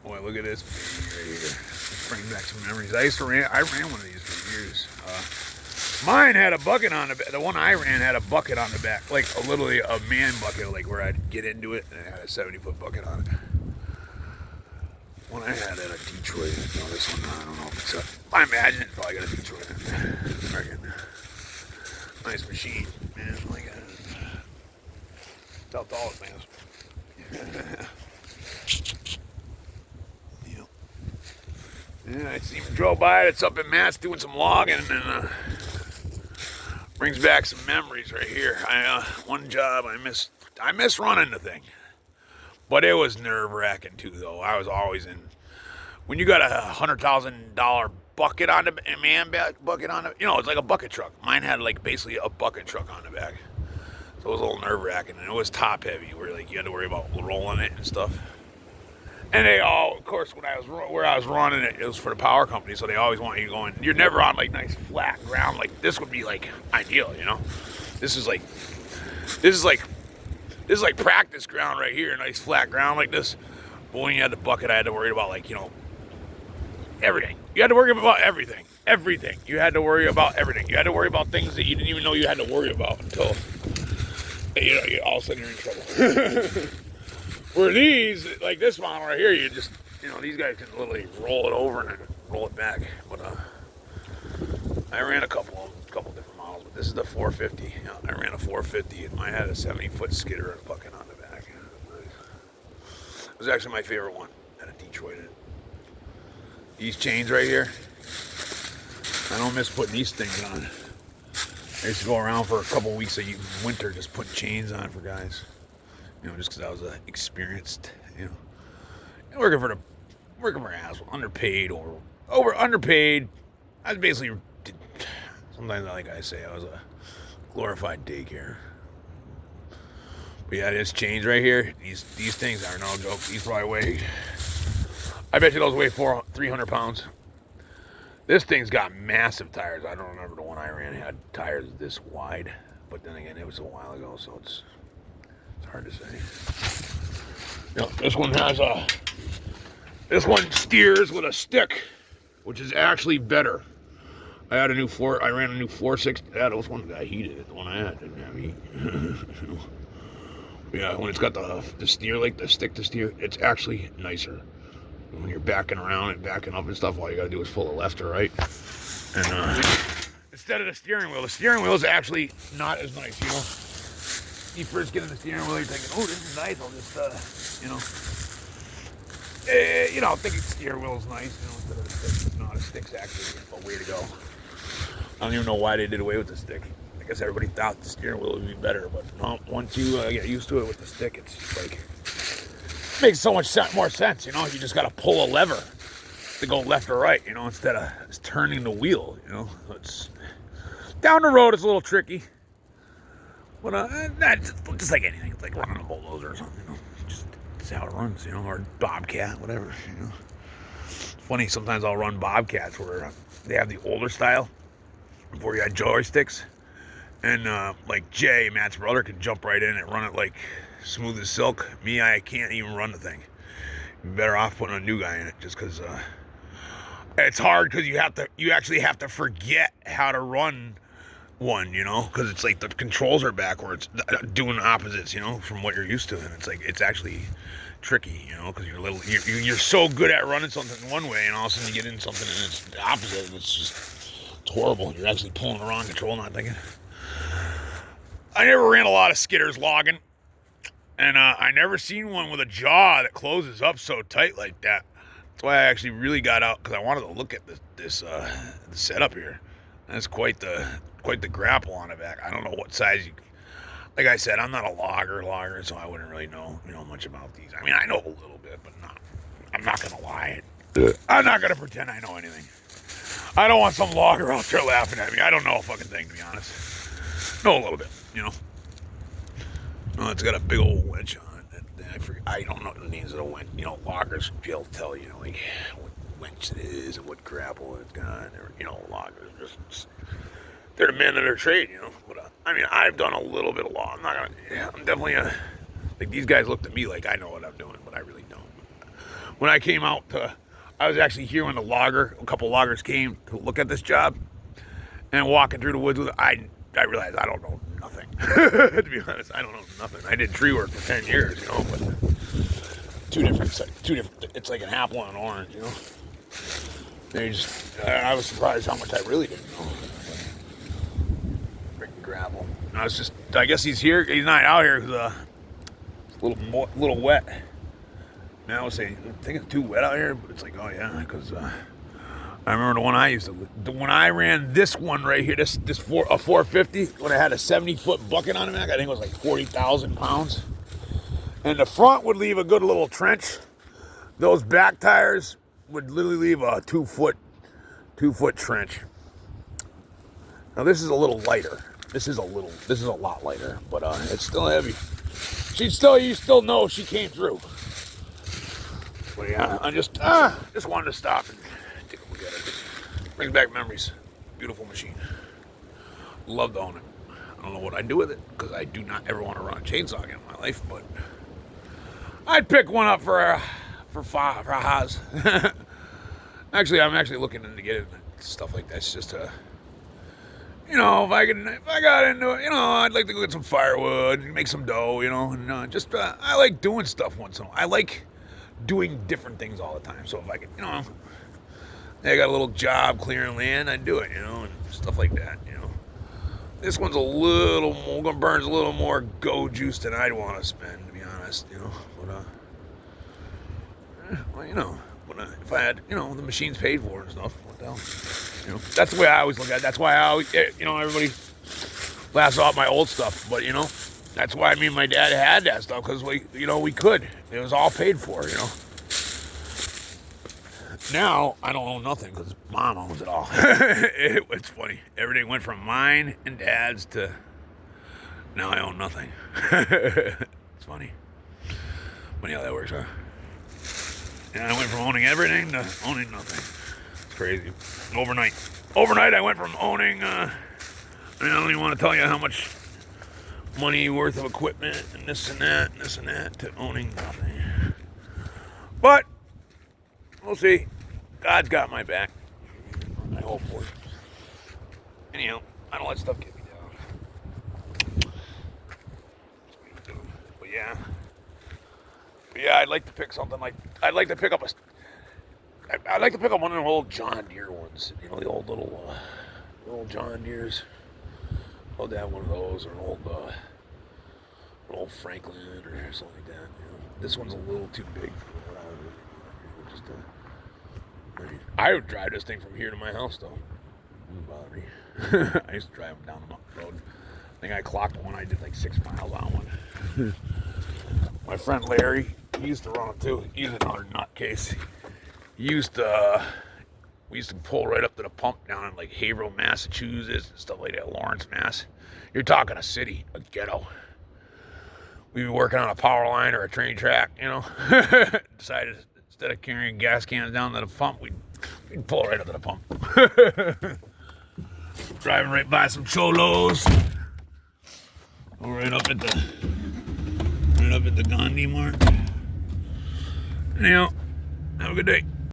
Boy, look at this right here. Let's bring back some memories. I ran one of these for years. Mine had a bucket on the back. The one I ran had a bucket on the back, like literally a man bucket, like where I'd get into it, and it had a 70-foot bucket on it. One I had at a Detroit. No, this one, I don't know if it's a... I imagine it's probably got a Detroit. Nice machine, man. Like how tall it is. Yeah, I see him drove by it. It's up in Matt's doing some logging, and brings back some memories right here. One job I missed running the thing, but it was nerve-wracking too. Though I was always in. When you got a $100,000 bucket on the bucket on the, it's like a bucket truck. Mine had like basically a bucket truck on the back, so it was a little nerve-wracking, and it was top heavy, where like you had to worry about rolling it and stuff. And they all, of course, where I was running it, it was for the power company, so they always want you going. You're never on like nice flat ground. Like this would be like ideal, This is like practice ground right here, nice flat ground like this. But when you had the bucket, I had to worry about everything. You had to worry about everything. Everything. You had to worry about everything. You had to worry about things that you didn't even know you had to worry about until all of a sudden you're in trouble. Where these, like this model right here, you just, these guys can literally roll it over and then roll it back. But I ran a couple different models, but this is the 450. I ran a 450, and I had a 70-foot skidder and a bucket on the back. It was actually my favorite one at a Detroit. These chains right here, I don't miss putting these things on. I used to go around for a couple weeks of winter just putting chains on for guys. Just because I was experienced, working for asshole, underpaid or underpaid. I was basically, sometimes like I say, I was a glorified daycare. But yeah, this chains right here, these things are no joke. These probably weigh, I bet you those weigh 300 pounds. This thing's got massive tires. I don't remember the one I ran had tires this wide, but then again, it was a while ago, so it's hard to say. This one steers with a stick, which is actually better. I ran a new 460. Yeah, this one got heated. The one I had didn't have heat. Yeah, when it's got the steer, like the stick to steer, it's actually nicer. When you're backing around and backing up and stuff, all you gotta do is pull it left or right. And instead of the steering wheel is actually not as nice, You first get in the steering wheel, you're thinking, oh, this is nice. I'll just, thinking steering wheel is nice, instead of the stick. It's not. A stick's actually a way to go. I don't even know why they did away with the stick. I guess everybody thought the steering wheel would be better, but no, once you get used to it with the stick, it's just like, it makes so much more sense, You just got to pull a lever to go left or right, instead of just turning the wheel, It's, down the road, it's a little tricky. But that's just like anything. It's like running a bulldozer or something, Just how it runs, or Bobcat, whatever, It's funny, sometimes I'll run Bobcats where they have the older style, before you had joysticks, and like Jay, Matt's brother, can jump right in and run it like smooth as silk. Me, I can't even run the thing. You're better off putting a new guy in it, just because it's hard, because you actually have to forget how to run one, because it's like the controls are backwards, doing opposites, from what you're used to, and it's like it's actually tricky, because you're so good at running something one way, and all of a sudden you get in something and it's the opposite, and it's horrible. You're actually pulling the wrong control, not thinking. I never ran a lot of skidders logging, and I never seen one with a jaw that closes up so tight like that. That's why I actually really got out, because I wanted to look at this setup here. That's quite the grapple on the back. I don't know what size like I said, I'm not a logger, so I wouldn't really know much about these. I mean, I know a little bit, but I'm not gonna lie. I'm not gonna pretend I know anything. I don't want some logger out there laughing at me. I don't know a fucking thing, to be honest. Know a little bit, Well, it's got a big old winch on it. I don't know the names of the winch. Loggers, they'll tell you, like, what winch it is and what grapple it's got. Loggers just, they're the men of their trade, But I mean, I've done a little bit of law. I'm definitely like, these guys look to me like I know what I'm doing, but I really don't. when I came out to, I was actually here when a couple loggers came to look at this job, and walking through the woods with it, I realized I don't know nothing. To be honest, I don't know nothing. I did tree work for 10 years, you know, but two different, it's like an apple and an orange, you know. I was surprised how much I really didn't know. Freaking gravel. I guess he's here, he's not out here because it's a little wet. Now I was saying, I think it's too wet out here, but it's like, oh yeah, because I remember the one I used to, when I ran this one right here, a 450, when I had a 70-foot bucket on the back, I think it was like 40,000 pounds. And the front would leave a good little trench. Those back tires would literally leave a 2-foot trench. Now this is a little lighter. This is a lot lighter, but it's still heavy. You still know she came through. But yeah, I just wanted to stop and take a look at it. Brings back memories. Beautiful machine. Love to own it. I don't know what I'd do with it because I do not ever want to run a chainsaw again in my life, but I'd pick one up for Haas. Actually, I'm actually looking into getting stuff like that. It's just you know, if I got into it, you know, I'd like to go get some firewood, make some dough, you know, and I like doing stuff once in a while. I like doing different things all the time. So if I could, you know, I got a little job clearing land, I'd do it, you know, and stuff like that, you know. This one's burns a little more go juice than I'd want to spend, to be honest, you know. But well, you know, if I had, you know, the machine's paid for and stuff, what the hell, you know. That's the way I always look at it. That's why I always, you know, everybody laughs off my old stuff, but you know, that's why me and my dad had that stuff, because we could. It was all paid for, you know. Now, I don't own nothing because Mom owns it all. It's funny. Everything went from mine and Dad's to now I own nothing. It's funny. Funny how that works, huh? And I went from owning everything to owning nothing. It's crazy. Overnight, I went from owning, I don't even want to tell you how much money worth of equipment and this and that to owning nothing. But we'll see. God's got my back. I hope for it. Anyhow, I don't let stuff get me down. But yeah, I'd like to pick something like I'd like to pick up one of the old John Deere ones. You know, the old little John Deeres. I'd love to have one of those, or an old Franklin or something like that. You know, this one's a little too big for what I would do. I would drive this thing from here to my house, though. It wouldn't bother me. I used to drive them down the road. I think I clocked one. I did like 6 miles on one. My friend Larry, he used to run it too. He's another nutcase. We used to pull right up to the pump down in like Haverhill, Massachusetts, and stuff like that. Lawrence, Mass. You're talking a city, a ghetto. We'd be working on a power line or a train track, you know. Decided instead of carrying gas cans down to the pump, we'd pull right up to the pump. Driving right by some cholos. Right up at the Gandhi Mart. Anyhow, have a good day.